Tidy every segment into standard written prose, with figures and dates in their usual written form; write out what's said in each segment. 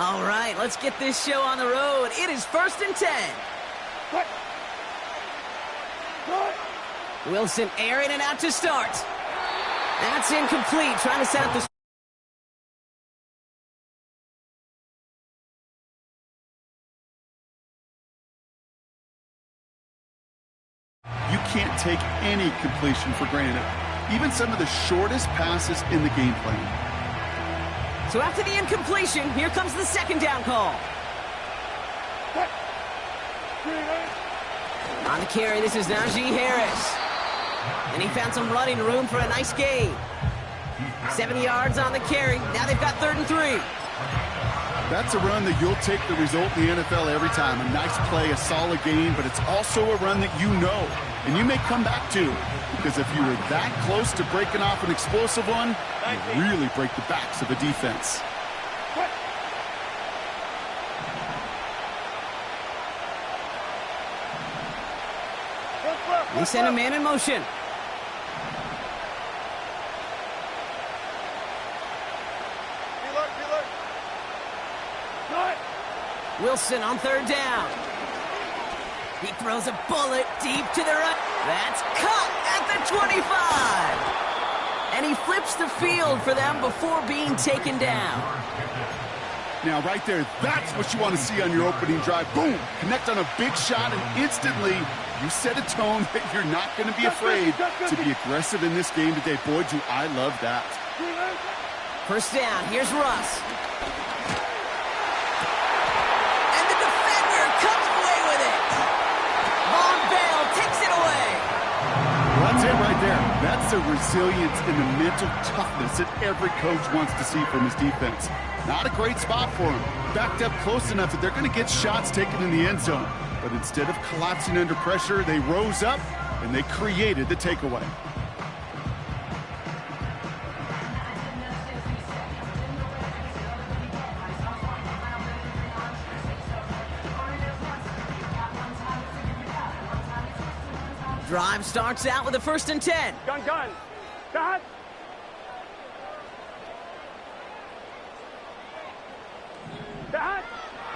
All right, let's get this show on the road. It is 1st and 10. What? Wilson airing it out to start. That's incomplete, trying to set up the... You can't take any completion for granted, even some of the shortest passes in the game plan. So after the incompletion, here comes the 2nd down call. On the carry, this is Najee Harris. And he found some running room for a nice gain. 7 yards on the carry. Now they've got 3rd and 3. That's a run that you'll take the result in the NFL every time. A nice play, a solid gain, but it's also a run that you know and you may come back to. Because if you were that close to breaking off an explosive one, you really break the backs of a defense. They send a man in motion. Wilson on 3rd down. He throws a bullet deep to the right. That's caught at the 25. And he flips the field for them before being taken down. Now, right there, that's what you want to see on your opening drive. Boom! Connect on a big shot, and instantly, you set a tone that you're not going to be afraid to be aggressive in this game today. Boy, do I love that. 1st down. Here's Russ. And the defender comes away with it. Von Bell takes it away. Well, that's it right there. That's the resilience and the mental toughness that every coach wants to see from his defense. Not a great spot for him. Backed up close enough that they're going to get shots taken in the end zone. But instead of collapsing under pressure, they rose up and they created the takeaway. Drive starts out with a 1st and 10. Gun. Gun.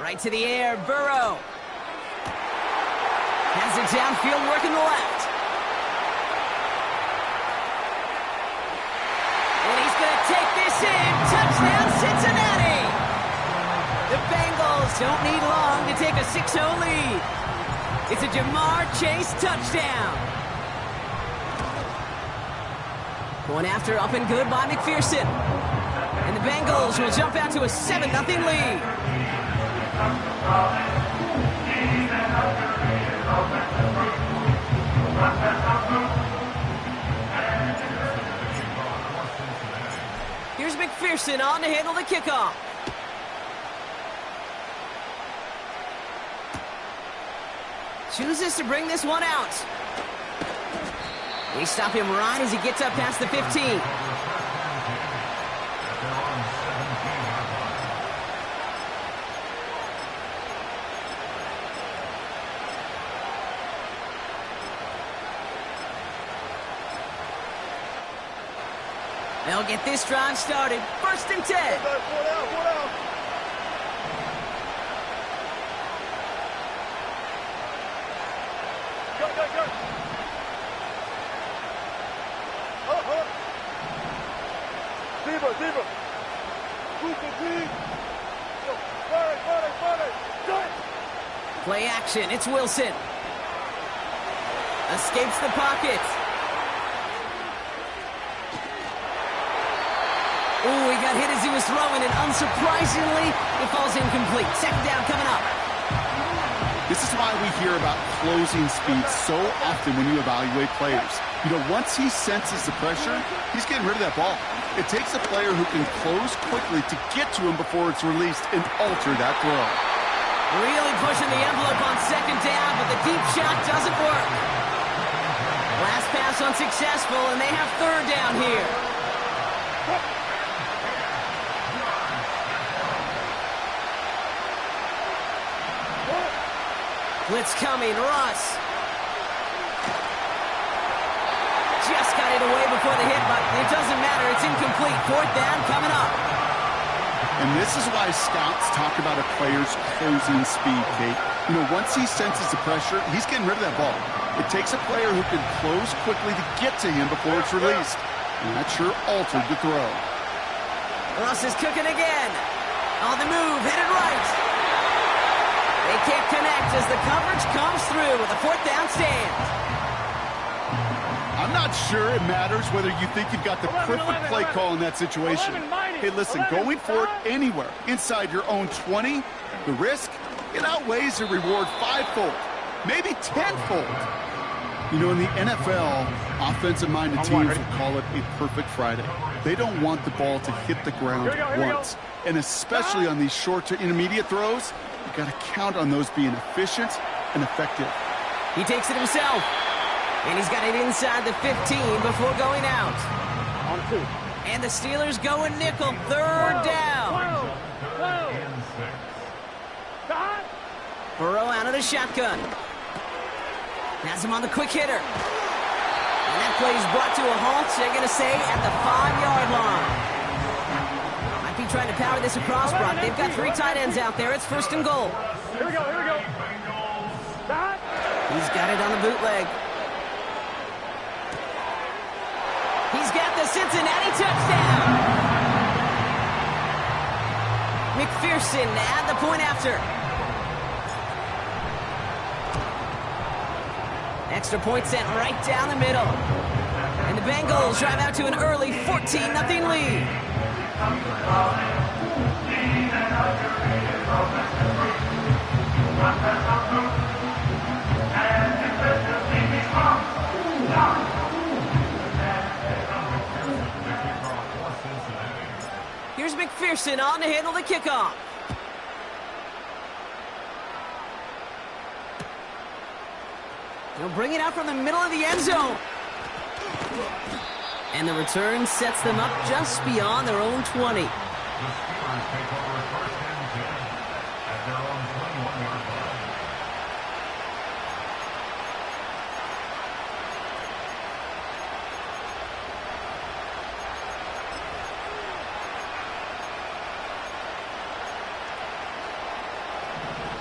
Right to the air, Burrow. Has it downfield, working the left. And he's going to take this in. Touchdown, Cincinnati. The Bengals don't need long to take a 6-0 lead. It's a Jamar Chase touchdown. Going after, up and good by McPherson. And the Bengals will jump out to a 7-0 lead. Here's McPherson on to handle the kickoff. Chooses to bring this one out. They stop him right as he gets up past the 15. They'll get this drive started. 1st and 10. Play action. It's Wilson. Escapes the pocket. Ooh, he got hit as he was throwing, and unsurprisingly, it falls incomplete. 2nd down coming up. This is why we hear about closing speed so often when you evaluate players. You know, once he senses the pressure, he's getting rid of that ball. It takes a player who can close quickly to get to him before it's released and alter that throw. Really pushing the envelope on 2nd down, but the deep shot doesn't work. Last pass unsuccessful, and they have 3rd down here. Blitz coming, Russ. Just got it away before the hit, but it doesn't matter. It's incomplete. 4th down coming up. And this is why scouts talk about a player's closing speed, Kate. You know, once he senses the pressure, he's getting rid of that ball. It takes a player who can close quickly to get to him before it's released. And that sure altered the throw. Ross is cooking again. On the move, headed right. They can't connect as the coverage comes through with a 4th down stand. I'm not sure it matters whether you think you've got the perfect play call in that situation. Hey, listen, going for it anywhere inside your own 20, the risk, it outweighs the reward 5-fold, maybe 10-fold. You know, in the NFL, offensive-minded teams will call it a perfect Friday. They don't want the ball to hit the ground once. And especially on these short to intermediate throws, you got to count on those being efficient and effective. He takes it himself. And he's got it inside the 15 before going out. On 2. And the Steelers go a nickel, 3rd down. Burrow out of the shotgun. Has him on the quick hitter. And that play is brought to a halt, they're going to say, at the 5-yard line. Might be trying to power this across, Brock. They've got 3 tight ends out there. It's 1st and goal. Here we go. He's got it on the bootleg. He's got the Cincinnati touchdown. McPherson at the point after. Extra point sent right down the middle. And the Bengals drive out to an early 14-0 lead. Here's McPherson on to handle the kickoff. They'll bring it out from the middle of the end zone. And the return sets them up just beyond their own 20.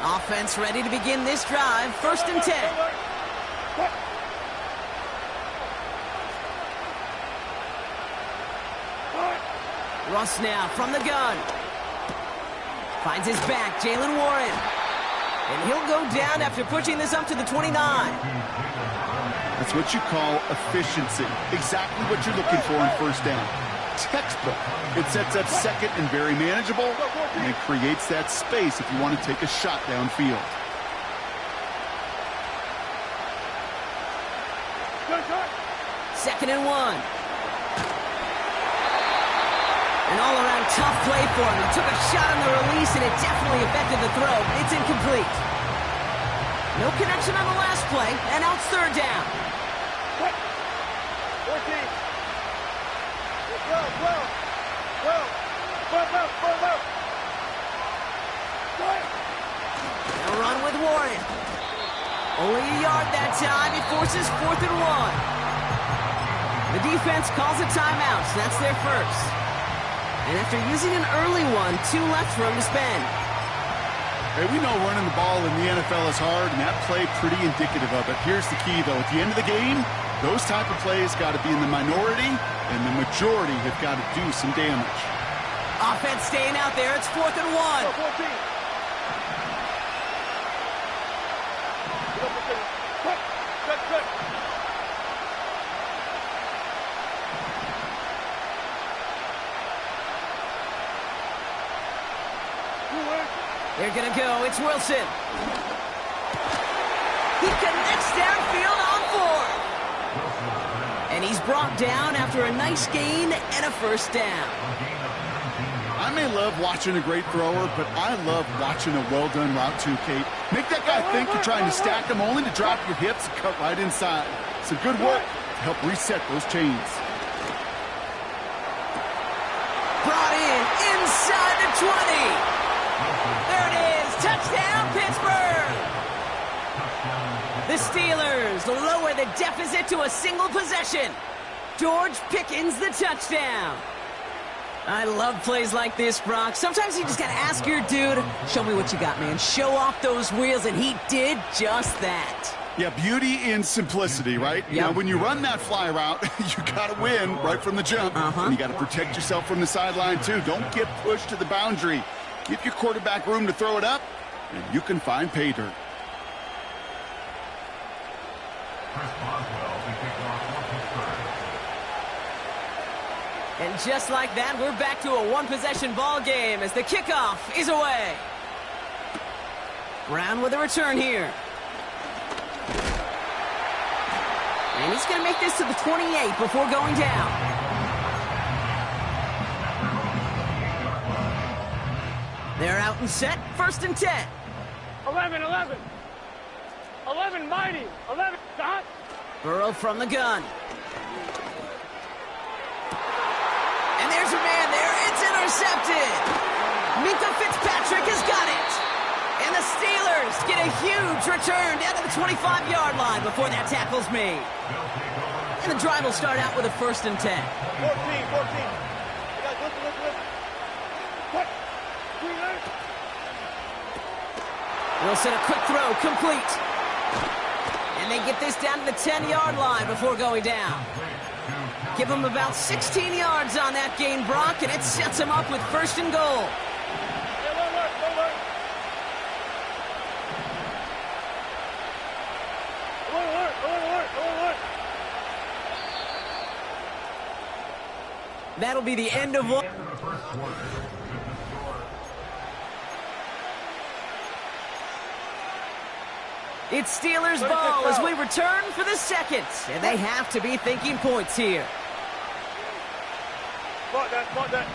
Offense ready to begin this drive. 1st and 10. Russ now from the gun. Finds his back, Jalen Warren. And he'll go down after pushing this up to the 29. That's what you call efficiency. Exactly what you're looking for in 1st down. Textbook. It sets up 2nd and very manageable, and it creates that space if you want to take a shot downfield. Second and 1. An all-around tough play for him. He took a shot on the release, and it definitely affected the throw. It's incomplete. No connection on the last play, and now it's 3rd down. 14. They'll run with Warren. Only a yard that time. It forces 4th and 1. The defense calls a timeout, so that's their first. And after using an early one, 2 left for him to spend. Hey, we know running the ball in the NFL is hard, and that play pretty indicative of it. Here's the key, though. At the end of the game, those type of plays got to be in the minority, and the majority have got to do some damage. Offense staying out there. It's 4th and 1. They're going to go. It's Wilson. He connects downfield on 4. And he's brought down after a nice gain and a 1st down. I may love watching a great thrower, but I love watching a well-done route too, Kate. Make that guy think you're trying to stack him only to drop your hips and cut right inside. Some good work to help reset those chains. Brought in inside the 20. There it is. Touchdown, Pittsburgh. The Steelers lower the deficit to a single possession. George Pickens the touchdown. I love plays like this, Brock. Sometimes you just got to ask your dude, show me what you got, man. Show off those wheels, and he did just that. Yeah, beauty in simplicity, right? Yep. You know, when you run that fly route, you got to win right from the jump. And you got to protect yourself from the sideline, too. Don't get pushed to the boundary. Give your quarterback room to throw it up, and you can find pay dirt. And just like that, we're back to a one-possession ball game as the kickoff is away. Brown with a return here. And he's going to make this to the 28 before going down. They're out and set. 1st and 10. 11, 11. 11, mighty. 11, dot. Burrow from the gun. And there's your man there. It's intercepted. Minka Fitzpatrick has got it. And the Steelers get a huge return down to the 25-yard line before that tackle's made. And the drive will start out with a 1st and 10. 14, 14. Guys, listen. Quick. Wilson, a quick throw, complete. And they get this down to the 10-yard line before going down. Give them about 16 yards on that gain, Brock, and it sets them up with 1st and goal. That'll be the end of one. It's Steelers ball as we return for the second. And they have to be thinking points here. Spot that.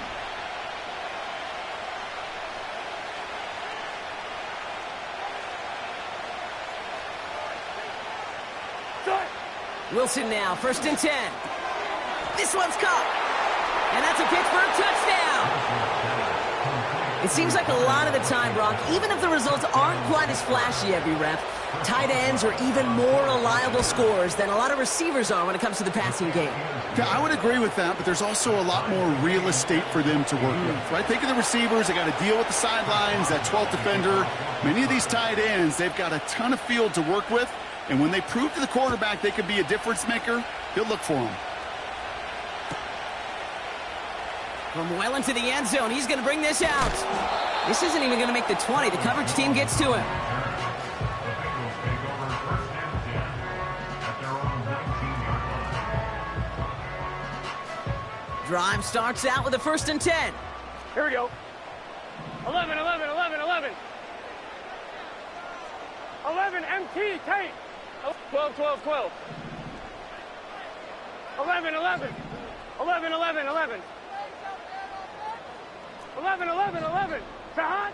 Wilson now, 1st and 10. This one's caught. And that's a Pittsburgh touchdown. It seems like a lot of the time, Brock, even if the results aren't quite as flashy every rep, tight ends are even more reliable scorers than a lot of receivers are when it comes to the passing game. Yeah, I would agree with that, but there's also a lot more real estate for them to work with, right? Think of the receivers. They got to deal with the sidelines, that 12th defender. Many of these tight ends, they've got a ton of field to work with, and when they prove to the quarterback they can be a difference maker, he'll look for them. From well into the end zone, he's going to bring this out. This isn't even going to make the 20. The coverage team gets to him. Drive starts out with a 1st and 10. Here we go. 11, 11, 11, 11. 11, MT, tape. 12, 12, 12. 11, 11. 11, 11, 11. 11, 11, 11. Shot.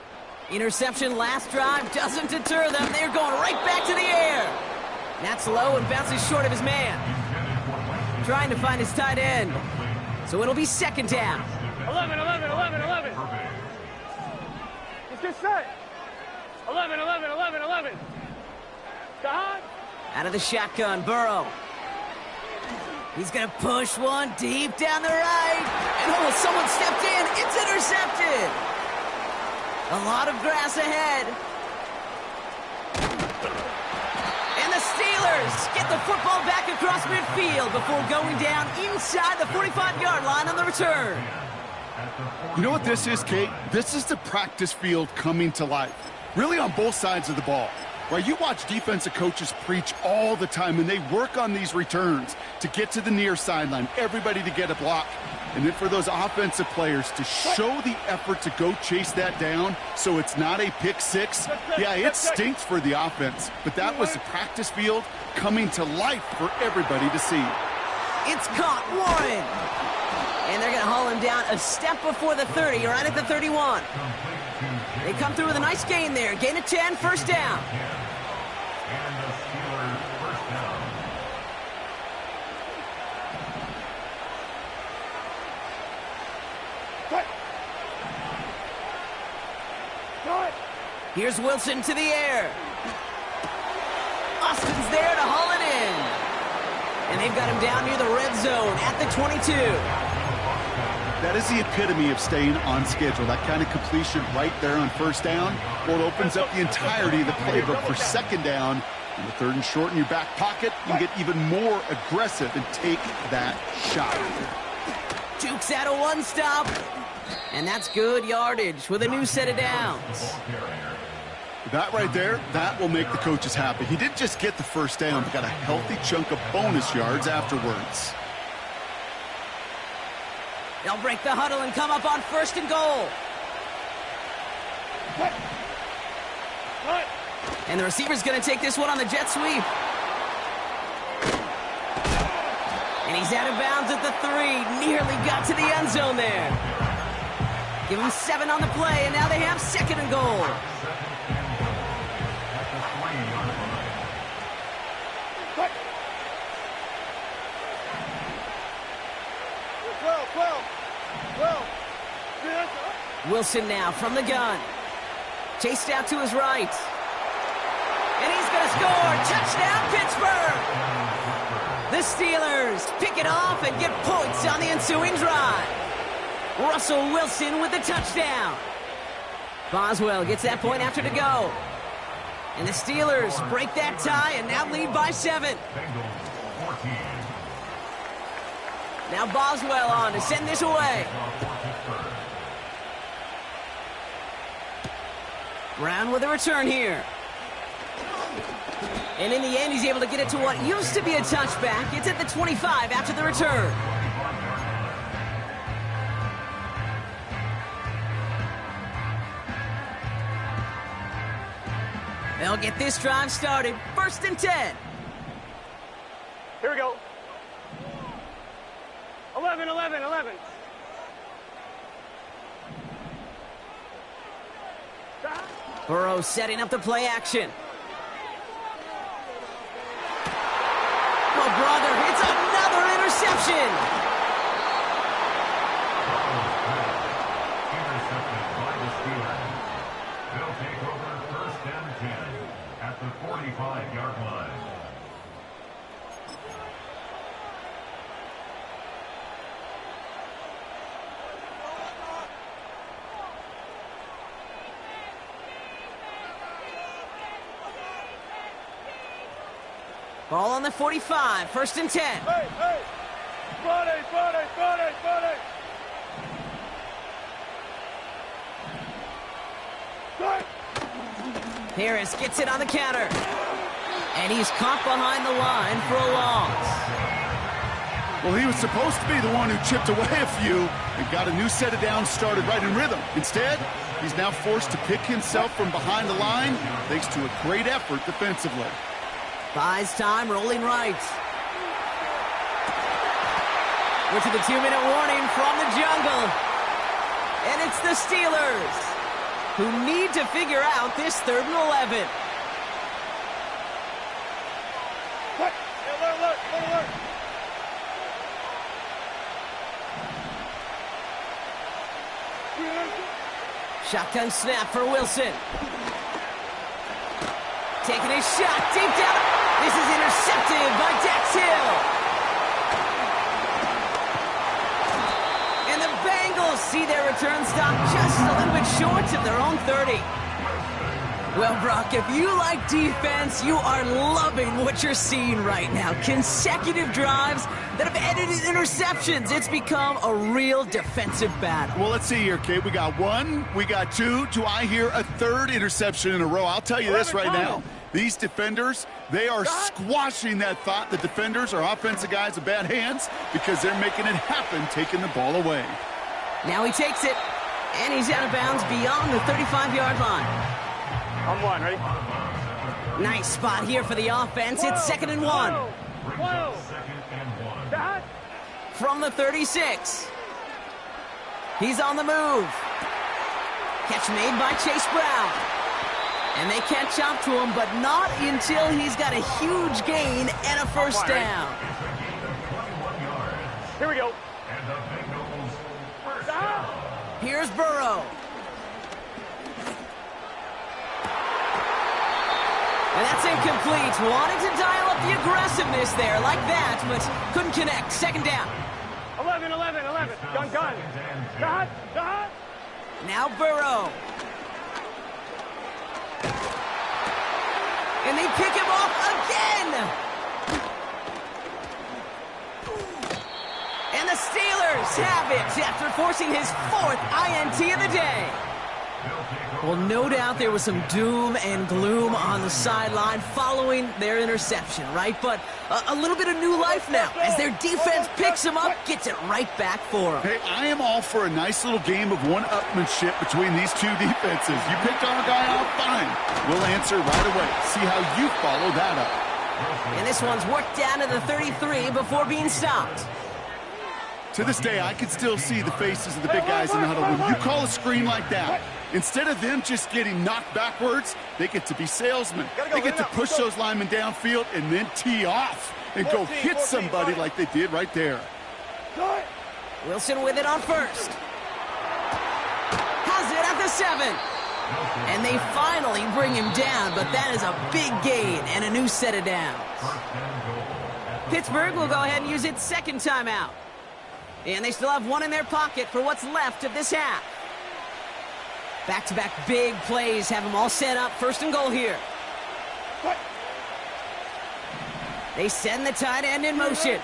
Interception last drive doesn't deter them. They're going right back to the air. That's low and bounces short of his man. Trying to find his tight end. So it'll be 2nd down. 11, 11, 11, 11. Let's get set. 11, 11, 11, 11. Shot. Out of the shotgun, Burrow. He's going to push one deep down the right. And oh, someone stepped in. It's intercepted. A lot of grass ahead. And the Steelers get the football back across midfield before going down inside the 45-yard line on the return. You know what this is, Kate? This is the practice field coming to life. Really on both sides of the ball. Right, you watch defensive coaches preach all the time, and they work on these returns to get to the near sideline, everybody to get a block. And then for those offensive players to show the effort to go chase that down so it's not a pick six. Yeah, it stinks for the offense, but that was the practice field coming to life for everybody to see. It's caught, Warren. And they're going to haul him down a step before the 30, right at the 31. They come through with a nice gain there. Gain of 10, 1st down. Here's Wilson to the air. Austin's there to haul it in. And they've got him down near the red zone at the 22. That is the epitome of staying on schedule. That kind of completion right there on first down, well, it opens up the entirety of the playbook for second down. And the third and short in your back pocket, you can get even more aggressive and take that shot. Dukes out of one stop. And that's good yardage with a new set of downs. That right there, that will make the coaches happy. He didn't just get the first down, but got a healthy chunk of bonus yards afterwards. They'll break the huddle and come up on first and goal. And the receiver's going to take this one on the jet sweep. And he's out of bounds at the 3. Nearly got to the end zone there. Give him 7 on the play, and now they have second and goal. Wilson now from the gun. Chased out to his right. And he's going to score. Touchdown, Pittsburgh! The Steelers pick it off and get points on the ensuing drive. Russell Wilson with the touchdown. Boswell gets that point after to go. And the Steelers break that tie and now lead by 7. Now Boswell on to send this away. Brown with a return here. And in the end, he's able to get it to what used to be a touchback. It's at the 25 after the return. They'll get this drive started. First and 10. Here we go. 11, 11, 11. Burrow setting up the play action. Oh, brother, it's another interception. Intercepted by the Steelers. They'll take over first and 10 at the 45-yard line. Ball on the 45, first and 10. Hey, hey! Friday, Friday, Friday, Friday! Harris gets it on the counter. And he's caught behind the line for a loss. Well, he was supposed to be the one who chipped away a few and got a new set of downs started right in rhythm. Instead, he's now forced to pick himself from behind the line thanks to a great effort defensively. Buys time, rolling right. We're to the 2-minute warning from the jungle. And it's the Steelers who need to figure out this 3rd and 11. Look, alert, alert, alert. Shotgun snap for Wilson. Taking a shot deep down. This is intercepted by Dax Hill. And the Bengals see their return stop just a little bit short of their own 30. Well, Brock, if you like defense, you are loving what you're seeing right now. Consecutive drives that have ended in interceptions. It's become a real defensive battle. Well, let's see here, Kate. We got 1, we got 2. Do I hear a 3rd interception in a row? I'll tell you this right now. These defenders, they are squashing that thought. The defenders are offensive guys with bad hands because they're making it happen, taking the ball away. Now he takes it, and he's out of bounds beyond the 35-yard line. On 1, ready? Nice spot here for the offense. It's 2nd and 1. Whoa. That? From the 36. He's on the move. Catch made by Chase Brown. And they catch up to him, but not until he's got a huge gain and a first down. Here we go. Here's Burrow. And that's incomplete. Wanted to dial up the aggressiveness there like that, but couldn't connect. 2nd down. 11, 11, 11. Gun, gun. Dot, dot. Now Burrow. And they pick him off again. And the Steelers have it after forcing his 4th INT of the day. Well, no doubt there was some doom and gloom on the sideline following their interception, right? But a little bit of new life now as their defense picks him up, gets it right back for them. Hey, I am all for a nice little game of one-upmanship between these two defenses. You picked on a guy out, fine. We'll answer right away. See how you follow that up. And this one's worked down to the 33 before being stopped. To this day, I can still see the faces of the big guys in the huddle. When you call a screen like that, instead of them just getting knocked backwards, they get to be salesmen. They get to push those linemen downfield and then tee off and go hit somebody like they did right there. Wilson with it on first. Has it at the 7. And they finally bring him down, but that is a big gain and a new set of downs. Pittsburgh will go ahead and use its second timeout. And they still have one in their pocket for what's left of this half. Back-to-back big plays have them all set up. 1st and goal here. They send the tight end in motion.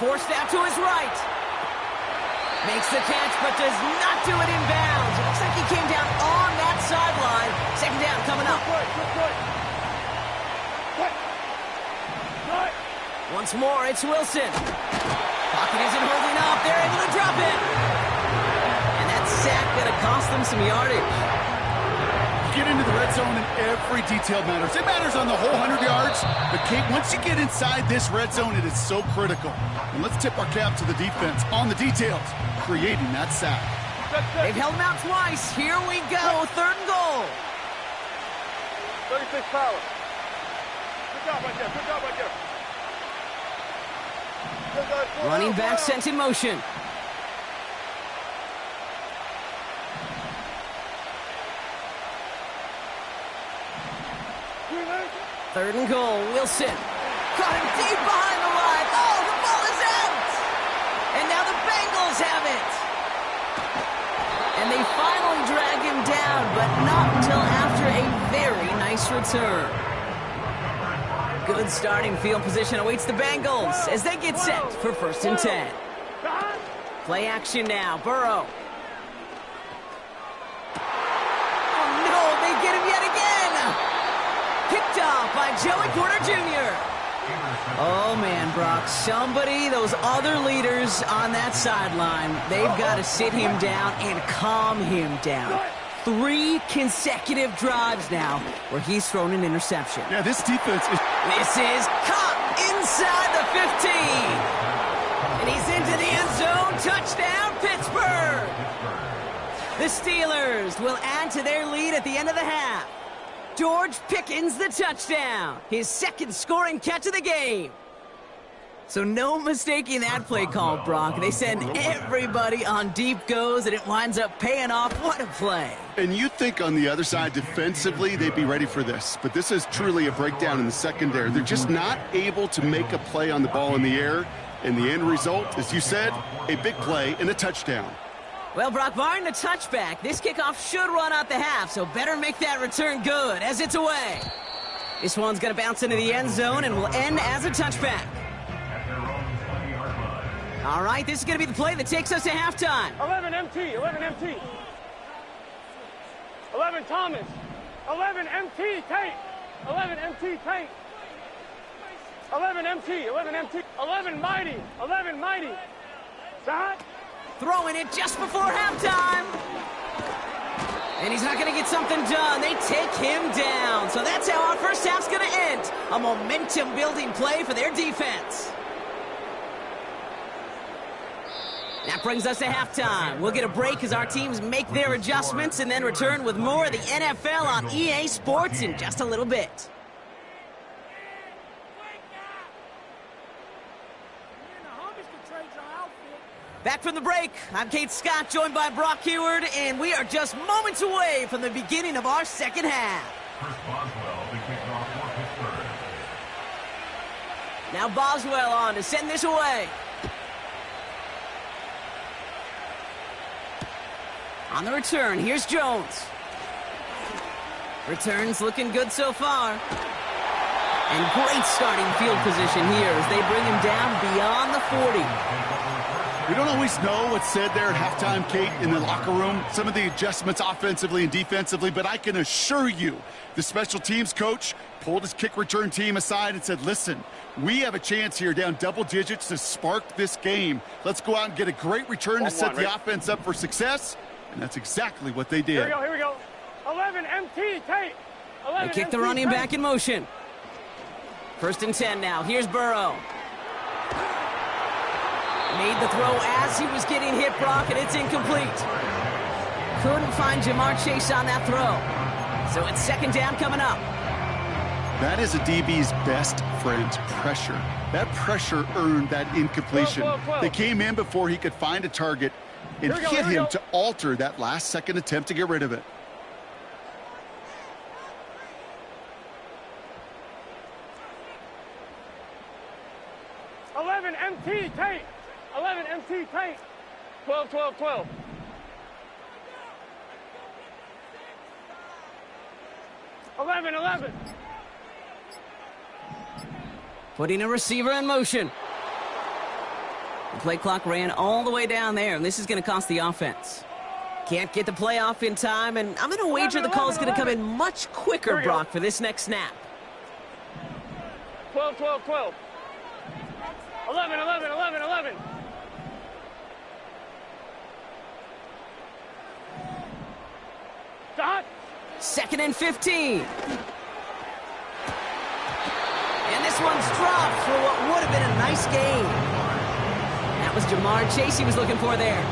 Forced out to his right. Makes the catch, but does not do it in bounds. It looks like he came down on that sideline. 2nd down coming up. Once more, it's Wilson. Pocket isn't holding up. They're able to drop it. And that sack gonna cost them some yardage. Get into the red zone and every detail matters. It matters on the whole 100 yards. But Kate, once you get inside this red zone, it is so critical. And let's tip our cap to the defense on the details, creating that sack. They've held him out twice. Here we go. 3rd and goal. 36 power. Good job right there. Good job right there. Running back sent in motion. Third and goal, Wilson. Caught him deep behind the line. Oh, the ball is out! And now the Bengals have it. And they finally drag him down, but not until after a very nice return. Good starting field position awaits the Bengals as they get set for 1st and 10. Play action now, Burrow. Oh no, they get him yet again! Picked off by Joey Porter Jr. Oh man, Brock, those other leaders on that sideline, they've got to sit him down and calm him down. 3 consecutive drives now where he's thrown an interception. Yeah, this defense is... This is caught inside the 15. And he's into the end zone. Touchdown, Pittsburgh. The Steelers will add to their lead at the end of the half. George Pickens the touchdown. His 2nd scoring catch of the game. So no mistaking that play call, Brock. They send everybody on deep goes, and it winds up paying off. What a play. And you think on the other side defensively they'd be ready for this. But this is truly a breakdown in the secondary. They're just not able to make a play on the ball in the air. And the end result, as you said, a big play and a touchdown. Well, Brock, barring the touchback, this kickoff should run out the half, so better make that return good as it's away. This one's going to bounce into the end zone and will end as a touchback. All right, this is going to be the play that takes us to halftime. 11 MT, 11 MT. 11 Thomas. 11 MT, Tate. 11 MT, Tate. 11 MT, 11 MT. 11 Mighty, 11 Mighty. Shot. Throwing it just before halftime. And he's not going to get something done. They take him down. So that's how our first half's going to end. A momentum-building play for their defense. That brings us to halftime. We'll get a break as our teams make their adjustments and then return with more of the NFL on EA Sports in just a little bit. Back from the break, I'm Kate Scott, joined by Brock Heward, and we are just moments away from the beginning of our second half. Chris Boswell, the kickoff for Pittsburgh. Now Boswell on to send this away. On the return, here's Jones. Returns looking good so far. And great starting field position here as they bring him down beyond the 40. We don't always know what's said there at halftime, Kate, in the locker room. Some of the adjustments offensively and defensively, but I can assure you the special teams coach pulled his kick return team aside and said, listen, we have a chance here down double digits to spark this game. Let's go out and get a great return to set the offense up for success. And that's exactly what they did. Here we go. 11 MT, Tate. They kick the running back in motion. 1st and 10 now. Here's Burrow. Made the throw as he was getting hit, Brock, and it's incomplete. Couldn't find Jamar Chase on that throw. So it's 2nd down coming up. That is a DB's best friend, pressure. That pressure earned that incompletion. 12. They came in before he could find a target and hit him to alter that last-second attempt to get rid of it. MT, Tate. 11 MT, Tate. 12. 11. Putting a receiver in motion. The play clock ran all the way down there, and this is going to cost the offense. Can't get the play off in time, and I'm going to wager the call is going to come in much quicker, Brock, for this next snap. 12. 11. Dot. 2nd and 15. And this one's dropped for what would have been a nice gain. That was Jamar Chase he was looking for there.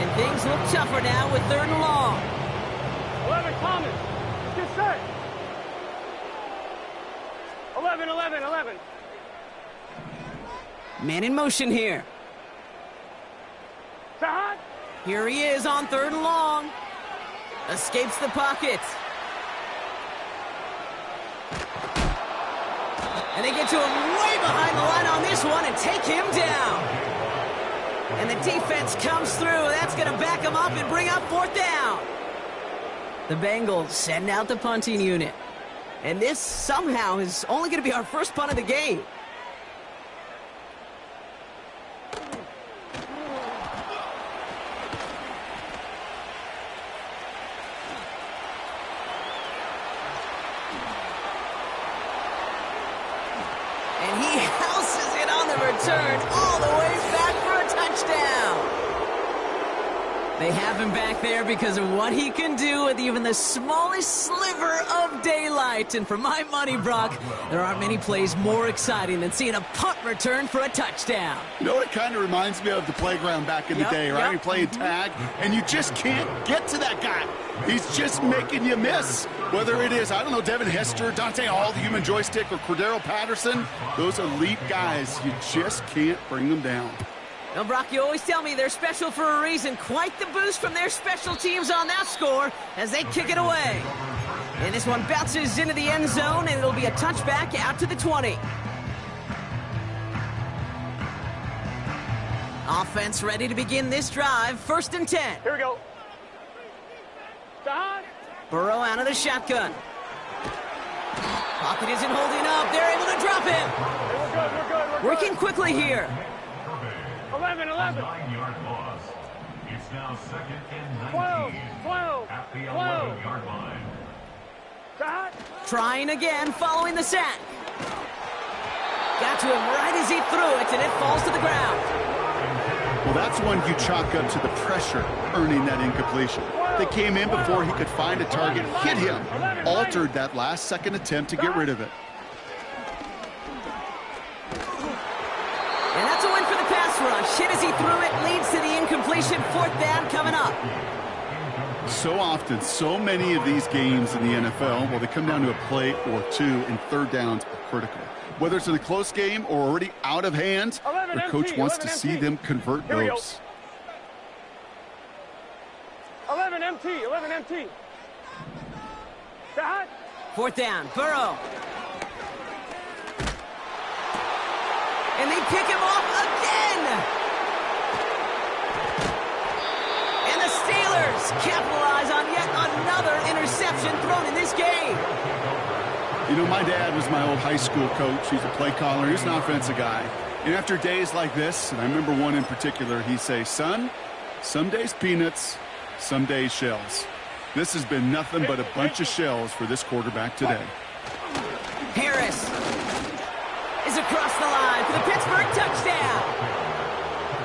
And things look tougher now with 3rd and long. 11 Thomas. Get set. 11. Man in motion here. Dot. Here he is on 3rd and long. Escapes the pocket. And they get to him way behind the line on this one and take him down. And the defense comes through. That's going to back him up and bring up 4th down. The Bengals send out the punting unit. And this somehow is only going to be our first punt of the game. And he houses it on the return all the way back for a touchdown. They have him back there because of what he can do with even the smallest sliver of daylight. And for my money, Brock, there aren't many plays more exciting than seeing a punt return for a touchdown. You know, it kind of reminds me of the playground back in the day, right? You're playing tag, and you just can't get to that guy. He's just making you miss. Whether it is, I don't know, Devin Hester, Dante Hall, the human joystick, or Cordero Patterson, those elite guys, you just can't bring them down. Now, Brock, you always tell me they're special for a reason. Quite the boost from their special teams on that score as they kick it away. And this one bounces into the end zone, and it'll be a touchback out to the 20. Offense ready to begin this drive. 1st and 10. Here we go. Dot. Burrow out of the shotgun. Pocket isn't holding up. They're able to drop him. We're good. Working quickly here. 11. 9-yard loss. It's now 2nd and 19. 12. At the 11-yard line. Dot. Trying again following the sack. Got to him right as he threw it, and it falls to the ground. Well, that's one you chalk up to the pressure earning that incompletion. They came in before he could find a target, hit him, altered that last-second attempt to get rid of it. And that's a win for the pass rush. Hit as he threw it, leads to the incompletion. 4th down coming up. So often, so many of these games in the NFL, well, they come down to a play or two, and 3rd downs are critical. Whether it's in a close game or already out of hand, their coach wants to see them convert those. 11 MT. Dot. 4th down, Burrow. And they pick him off again. And the Steelers capitalize on yet another interception thrown in this game. You know, my dad was my old high school coach. He's a play caller. He's an offensive guy. And after days like this, and I remember one in particular, he'd say, son, some days peanuts, some days shells. This has been nothing but a bunch of shells for this quarterback today. Harris is across the line for the Pittsburgh touchdown.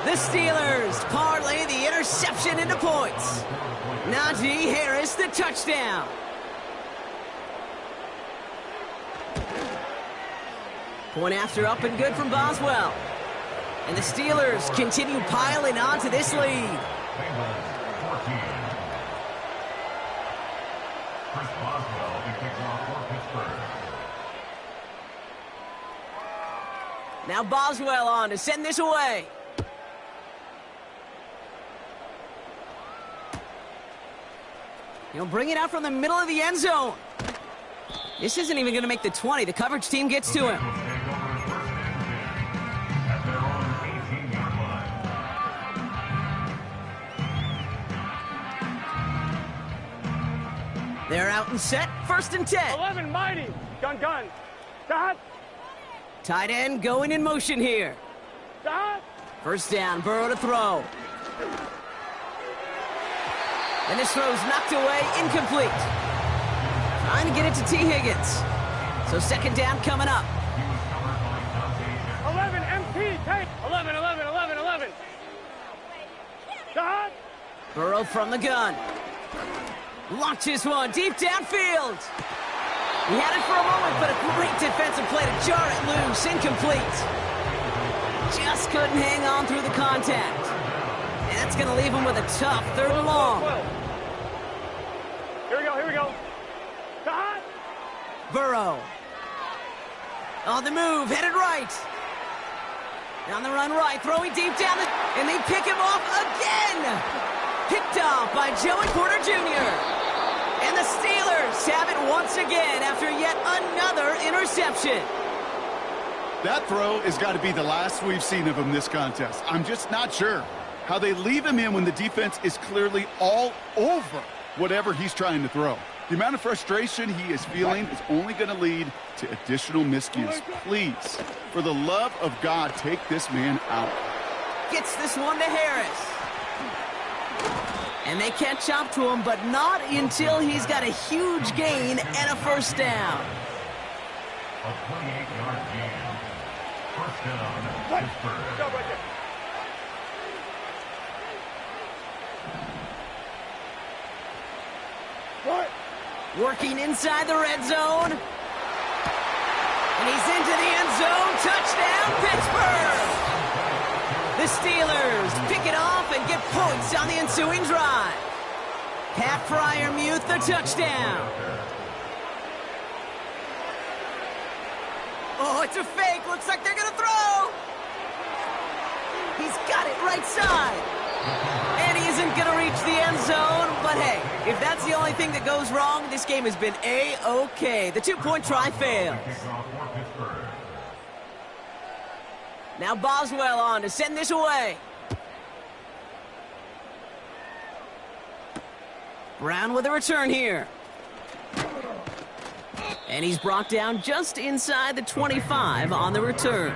The Steelers parlay the interception into points. Najee Harris, the touchdown. Point after up and good from Boswell. And the Steelers continue piling onto this lead. Now Boswell on to send this away. He'll bring it out from the middle of the end zone. This isn't even going to make the 20. The coverage team gets to him. They're out and set. 1st and 10. 11 mighty. Gun. Dot. Tight end going in motion here. Dot. 1st down. Burrow to throw. And this throw's knocked away. Incomplete. Trying to get it to T. Higgins. So 2nd down coming up. 11 MT. Take. 11. Dot. Burrow from the gun. Launches one deep downfield. He had it for a moment, but a great defensive play to jar it loose. Incomplete. Just couldn't hang on through the contact. And that's going to leave him with a tough 3rd and long. Here we go. Dot. Burrow. On the move, headed right. On the run right, throwing deep down, and they pick him off again. Picked off by Joey Porter Jr. And the Steelers have it once again after yet another interception. That throw has got to be the last we've seen of him this contest. I'm just not sure how they leave him in when the defense is clearly all over whatever he's trying to throw. The amount of frustration he is feeling is only going to lead to additional miscues. Please, for the love of God, take this man out. Gets this one to Harris. And they catch up to him, but not until he's got a huge gain and a 1st down. A 28-yard gain. 1st down, Pittsburgh. Go right there. What? Working inside the red zone. And he's into the end zone. Touchdown, Pittsburgh! The Steelers pick it off and get points on the ensuing drive. Pat Fryermuth, the touchdown. Oh, it's a fake. Looks like they're going to throw. He's got it right side. And he isn't going to reach the end zone. But hey, if that's the only thing that goes wrong, this game has been A-OK. The 2-point try fails. Now Boswell on to send this away. Brown with a return here. And he's brought down just inside the 25 on the return.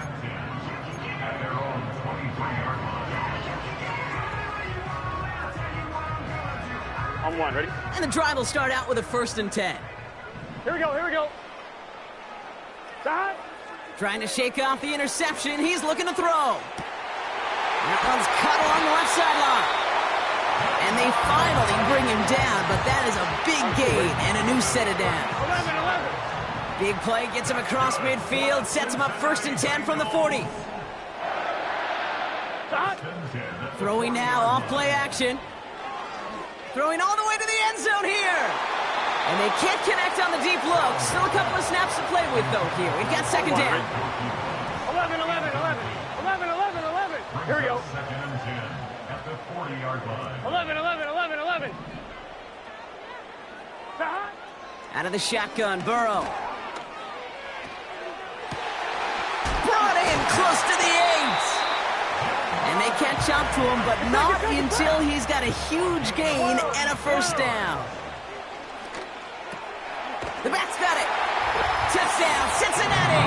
On 1, ready? And the drive will start out with a 1st and 10. Here we go. Dot. Trying to shake off the interception. He's looking to throw. That one's cut along the left sideline. And they finally bring him down, but that is a big gain and a new set of downs. 11. Big play gets him across midfield, sets him up 1st and 10 from the 40. Dot. Throwing now off play action. Throwing all the way to the end zone here. And they can't connect on the deep look. Still a couple of snaps to play with, though, here. We've got 2nd down. 11. Here we go. 2nd and 10 at the 40-yard line. 11. Dot. Out of the shotgun, Burrow. Brought in close to the catch up to him, but not until he's got a huge gain and a first down. The back's got it. Touchdown, Cincinnati!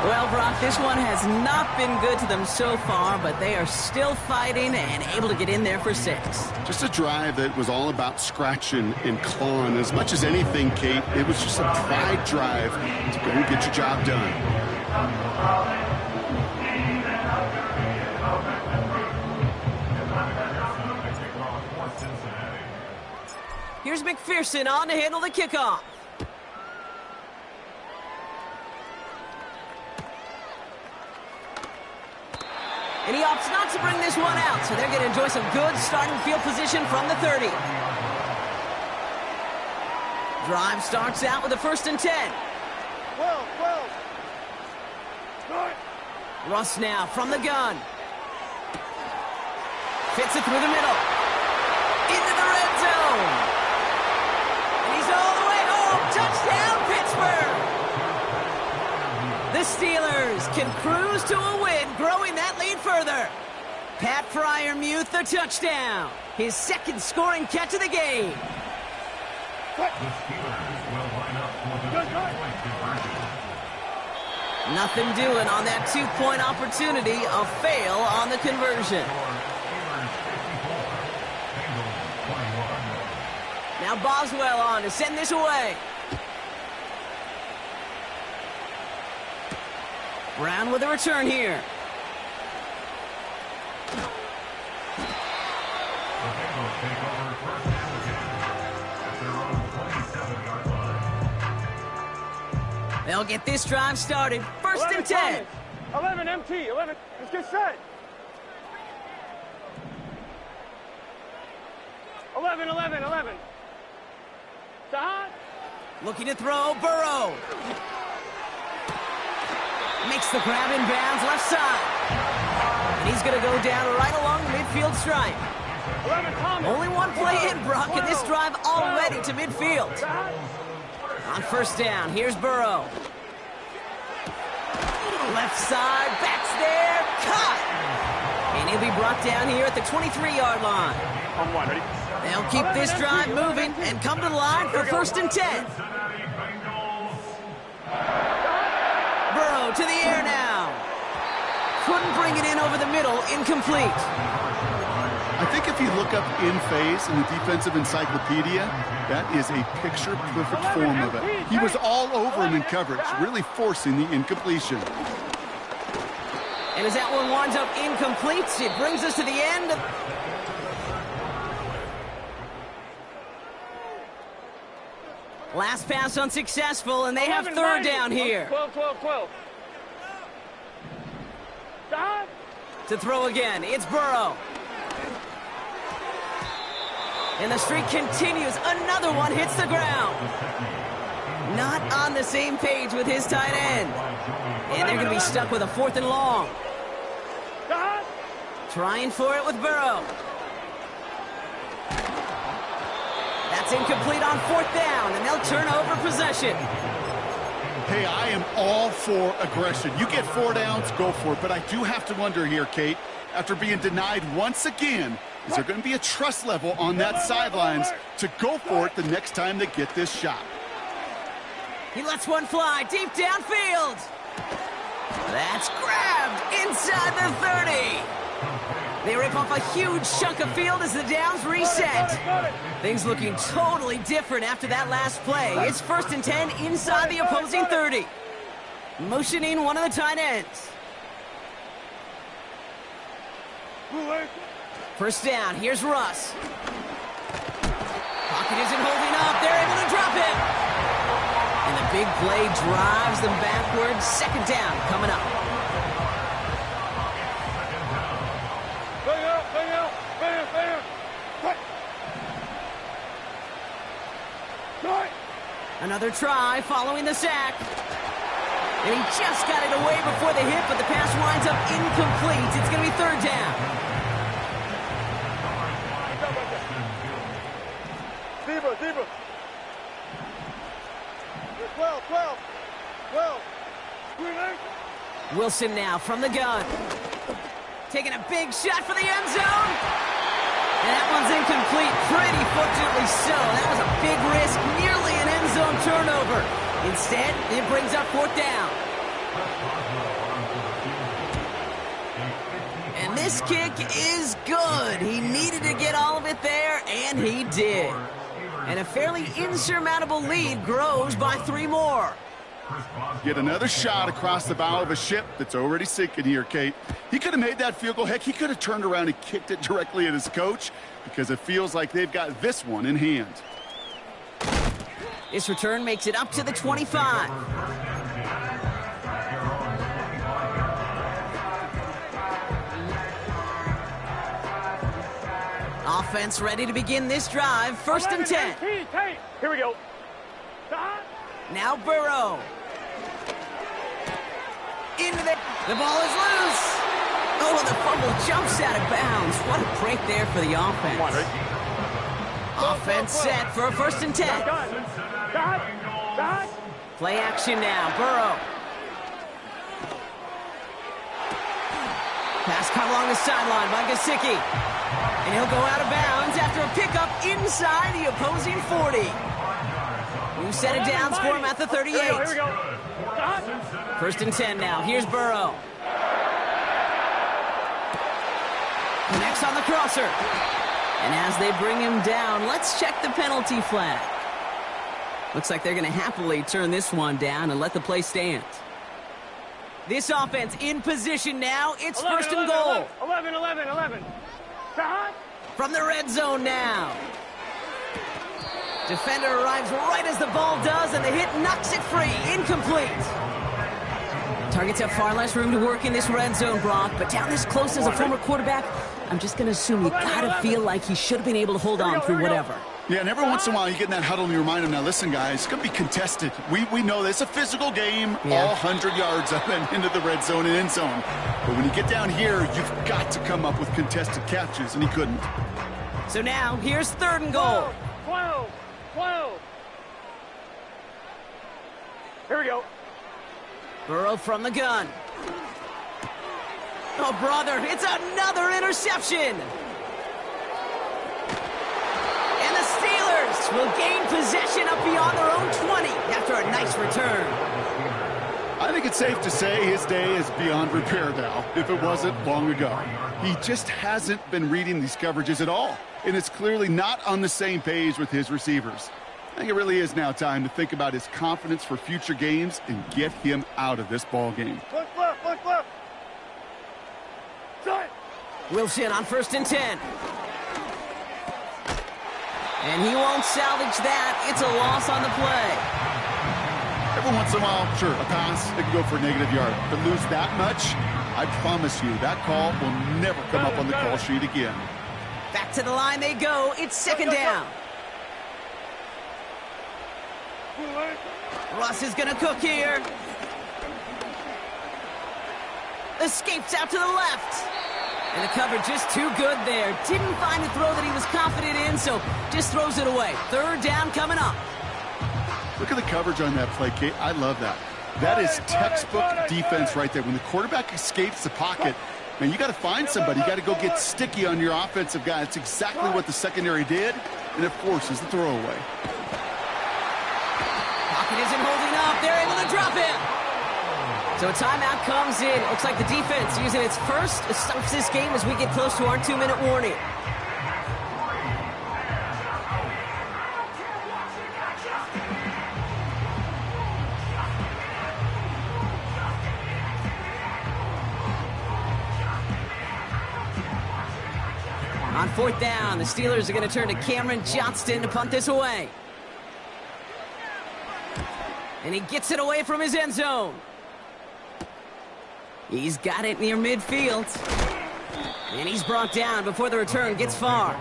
Well, Brock, this one has not been good to them so far, but they are still fighting and able to get in there for 6. Just a drive that was all about scratching and clawing. As much as anything, Kate, it was just a pride drive to go and get your job done. Here's McPherson on to handle the kickoff. And he opts not to bring this one out, so they're going to enjoy some good starting field position from the 30. Drive starts out with a 1st and 10. 12. Russ now from the gun. Fits it through the middle. Into the red zone. And he's all the way home. Touchdown, Pittsburgh! The Steelers can cruise to a win, growing that lead further. Pat Freiermuth, the touchdown. His 2nd scoring catch of the game. The Steelers will line up for the 2-point conversion. Nothing doing on that 2-point opportunity. A fail on the conversion. Now Boswell on to send this away. Brown with a return here. The Bengals take over 1st and 10 at their own 27-yard line. They'll get this drive started. 1st and 10. 11 MT. 11. Let's get set. 11. Sahad. Looking to throw. Burrow. Makes the grab in bounds left side. And he's going to go down right along the midfield stripe. 11 Thomas. Only one play in, Brock, and this drive already to midfield. On 1st down, here's Burrow. Left side, backs there, caught. And he'll be brought down here at the 23-yard line. On 1, ready? They'll keep this drive moving and come to the line for 1st and 10. Burrow to the air now. Couldn't bring it in over the middle, incomplete. I think if you look up in phase in the defensive encyclopedia, that is a picture-perfect form of it. He was all over him in coverage, really forcing the incompletion. And as that one winds up incomplete, it brings us to the end. Last pass unsuccessful, and they have 3rd down here. 12. Sahad. To throw again, it's Burrow. And the streak continues. Another one hits the ground. Not on the same page with his tight end. And they're going to be stuck with a 4th and long. Sahad. Trying for it with Burrow. That's incomplete on 4th down, and they'll turn over possession. Hey, I am all for aggression. You get 4 downs, go for it. But I do have to wonder here, Kate, after being denied once again, is there going to be a trust level on that sidelines to go for it the next time they get this shot? He lets one fly deep downfield. That's grabbed inside the 30. They rip off a huge chunk of field as the downs reset. Things looking totally different after that last play. It's 1st and 10 inside the opposing 30. Motioning one of the tight ends. 1st down, here's Russ. Pocket isn't holding up. They're able to drop him. And the big play drives them backwards. 2nd down coming up. Another try following the sack. And he just got it away before the hit, but the pass winds up incomplete. It's going to be 3rd down. Deeper. 12. Wilson now from the gun. Taking a big shot for the end zone. And that one's incomplete, pretty fortunately so. That was a big risk, nearly an end zone turnover. Instead, it brings up 4th down. And this kick is good. He needed to get all of it there, and he did. And a fairly insurmountable lead grows by 3 more. Get another shot across the bow of a ship that's already sinking here, Kate. He could have made that field goal. Heck, he could have turned around and kicked it directly at his coach because it feels like they've got this one in hand. This return makes it up to the 25. Offense ready to begin this drive. 1st and 10. Here we go. Now Burrow. Into the ball is loose. Oh, the fumble jumps out of bounds. What a break there for the offense. Offense set for a 1st and 10. Play action now. Burrow. Pass caught along the sideline by Gesicki. And he'll go out of bounds after a pickup inside the opposing 40. New set of downs for him at the 38. Here we go. 1st and 10 now. Here's Burrow. Connects on the crosser. And as they bring him down, let's check the penalty flag. Looks like they're going to happily turn this one down and let the play stand. This offense in position now. It's 1st and goal. 11. From the red zone now. Defender arrives right as the ball does, and the hit knocks it free. Incomplete. Targets have far less room to work in this red zone, Brock, but down this close as a former quarterback, I'm just going to assume you got to feel like he should have been able to hold on through whatever. Yeah, and every once in a while you get in that huddle and you remind him, now listen, guys, it's going to be contested. We know this. It's a physical game, all 100 yards up and into the red zone and end zone. But when you get down here, you've got to come up with contested catches, and he couldn't. So now, here's 3rd and goal. 12. Here we go. Burrow from the gun. Oh, brother, it's another interception. And the Steelers will gain possession up beyond their own 20 after a nice return. I think it's safe to say his day is beyond repair now, if it wasn't long ago. He just hasn't been reading these coverages at all, and it's clearly not on the same page with his receivers. I think it really is now time to think about his confidence for future games and get him out of this ball game. Look left. Wilson on 1st and 10. And he won't salvage that. It's a loss on the play. Every once in a while, sure, a pass, it can go for a negative yard. But lose that much, I promise you, that call will never come up on the call sheet again. Back to the line they go. It's 2nd down. Russ is going to cook here. Escapes out to the left. And the coverage just too good there. Didn't find a throw that he was confident in, so just throws it away. 3rd down coming up. Look at the coverage on that play, Kate. I love that. That is textbook defense right there. When the quarterback escapes the pocket, man, you got to find somebody. You got to go get sticky on your offensive guy. That's exactly what the secondary did, and it forces the throwaway. Pocket isn't holding up. They're able to drop him. So a timeout comes in. Looks like the defense using its first stops this game as we get close to our 2-minute warning. On 4th down, the Steelers are going to turn to Cameron Johnston to punt this away. And he gets it away from his end zone. He's got it near midfield. And he's brought down before the return gets far.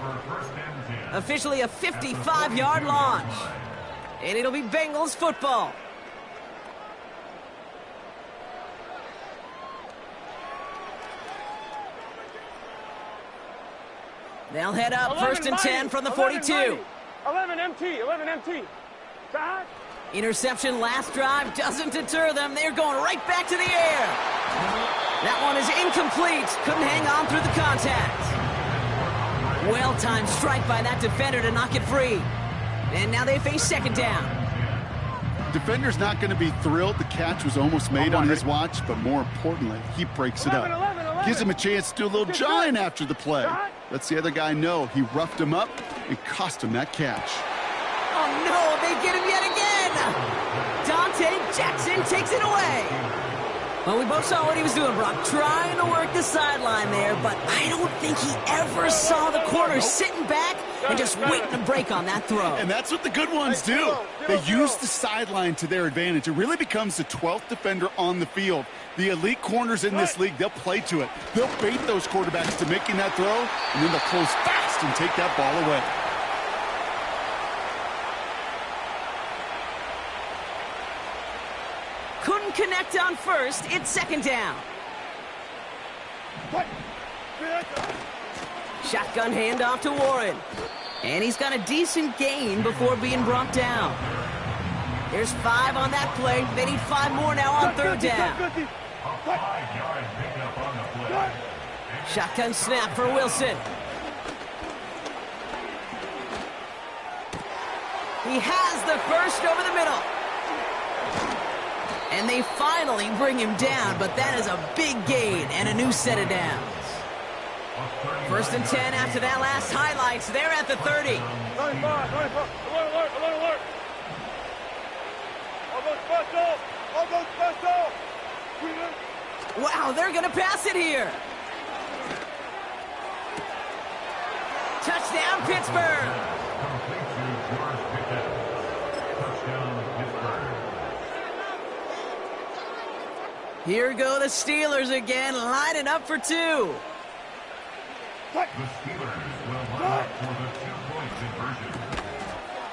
Officially a 55-yard launch. And it'll be Bengals football. They'll head up 1st and 10 from the 42. 11 MT. Interception last drive doesn't deter them. They're going right back to the air. That one is incomplete. Couldn't hang on through the contact. Well-timed strike by that defender to knock it free. And now they face second down. Defender's not going to be thrilled. The catch was almost made on his watch, but more importantly, he breaks it up. Gives him a chance to do a little jawing after the play. Lets the other guy know he roughed him up and cost him that catch. Oh no, they get him yet again! Dante Jackson takes it away. Well, we both saw what he was doing, Brock, trying to work the sideline there, but I don't think he ever saw the corner sitting back and just waiting to break on that throw. And that's what the good ones do. They use the sideline to their advantage. It really becomes the 12th defender on the field. The elite corners in this league, they'll play to it. They'll bait those quarterbacks to making that throw, and then they'll close fast and take that ball away. Couldn't connect on first. It's second down. Shotgun handoff to Warren. And he's got a decent gain before being brought down. There's 5 on that play. They need 5 more now on third down. Shotgun snap for Wilson. He has the first over the middle. And they finally bring him down, but that is a big gain and a new set of downs. First and 10 after that last highlights. They're at the 30. 95, 95. Alert. Almost special. Wow, they're going to pass it here. Touchdown, Pittsburgh. Here go the Steelers again, lining up for 2. The Steelers will line up for the 2-point conversion.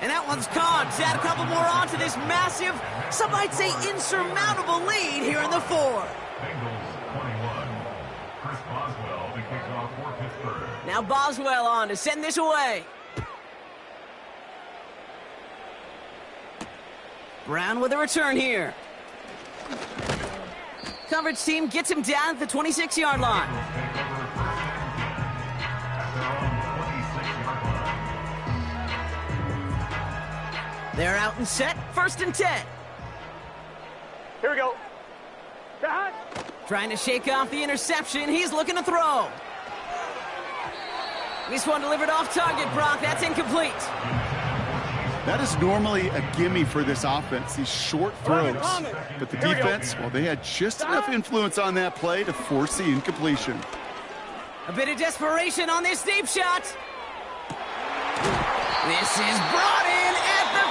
And that one's caught. Add a couple more on to this massive, some might say insurmountable lead here in the 4. Bengals 21. Chris Boswell, the kickoff for Pittsburgh. Now Boswell on to send this away. Brown with a return here. Coverage team gets him down at the 26-yard line. They're out and set. First and 10. Here we go. Trying to shake off the interception. He's looking to throw. This one delivered off target, Brock. That's incomplete. That is normally a gimme for this offense, these short throws. But the defense, well, they had just enough influence on that play to force the incompletion. A bit of desperation on this deep shot. This is brought in at the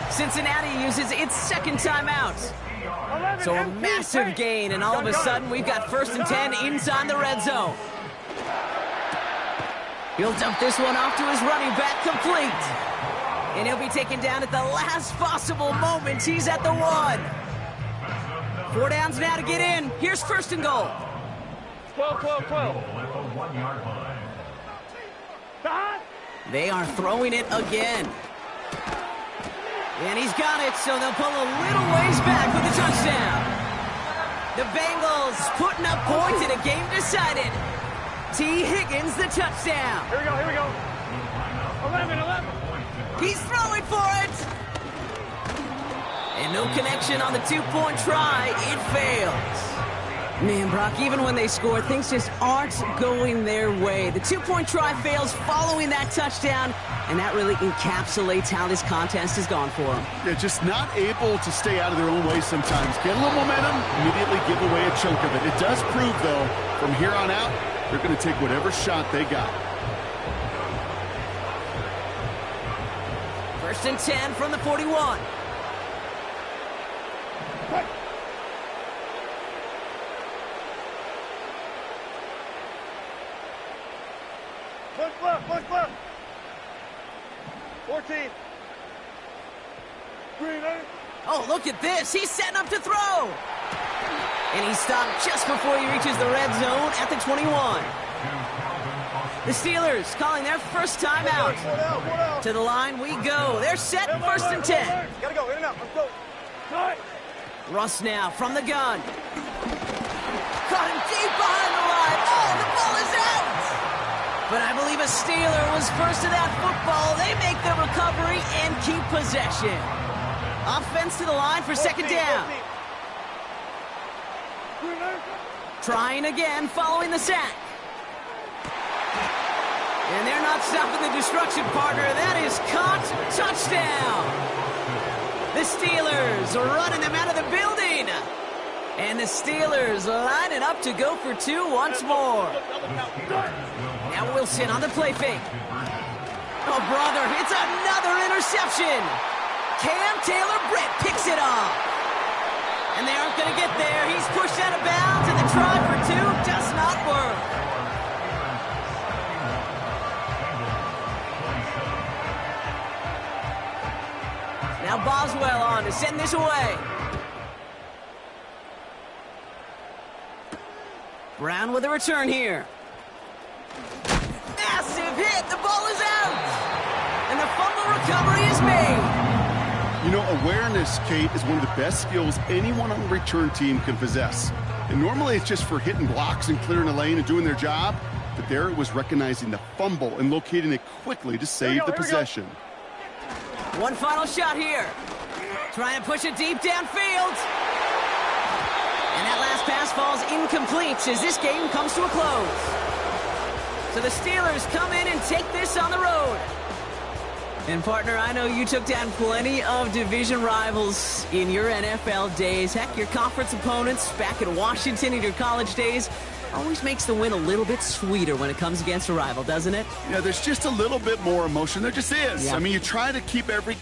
15. Cincinnati uses its second timeout. So a massive gain, and all of a sudden we've got first and 10 inside the red zone. He'll dump this one off to his running back, complete. And he'll be taken down at the last possible moment. He's at the 1. 4 downs now to get in. Here's first and goal. 12. At the 1-yard line. They are throwing it again. And he's got it, so they'll pull a little ways back with a touchdown. The Bengals putting up points in a game decided. T. Higgins, the touchdown. Here we go. 11. He's throwing for it. And no connection on the 2-point try. It fails. Man, Brock, even when they score, things just aren't going their way. The 2-point try fails following that touchdown, and that really encapsulates how this contest has gone for them. They're just not able to stay out of their own way sometimes. Get a little momentum, immediately give away a chunk of it. It does prove, though, from here on out, they're going to take whatever shot they got. First and 10 from the 41. Push left. 14. Green, Oh, look at this. He's setting up to throw. And he stopped just before he reaches the red zone at the 21. The Steelers calling their first time out. To the line we go. They're set, first and 10. Gotta go, in and out. Let's go. Russ now from the gun. Caught him deep behind the line. Oh, the ball is out! But I believe a Steeler was first to that football. They make the recovery and keep possession. Offense to the line for second down. Trying again following the sack. And they're not stopping the destruction, partner. That is caught. Touchdown. The Steelers are running them out of the building. And the Steelers lining up to go for two once more. Now Wilson on the play fake. Oh, brother, it's another interception. Cam Taylor-Britt picks it off. And they aren't going to get there. He's pushed out of bounds, and the try for two does not work. Now Boswell on to send this away. Brown with a return here. Massive hit. The ball is out. And the fumble recovery is made. You know, awareness, Kate, is one of the best skills anyone on the return team can possess. And normally it's just for hitting blocks and clearing a lane and doing their job. But there it was recognizing the fumble and locating it quickly to save the possession. One final shot here. Trying to push it deep downfield. And that last pass falls incomplete as this game comes to a close. So the Steelers come in and take this on the road. And partner, I know you took down plenty of division rivals in your NFL days. Heck, your conference opponents back in Washington in your college days always makes the win a little bit sweeter when it comes against a rival, doesn't it? Yeah, there's just a little bit more emotion. There just is. Yeah. I mean, you try to keep every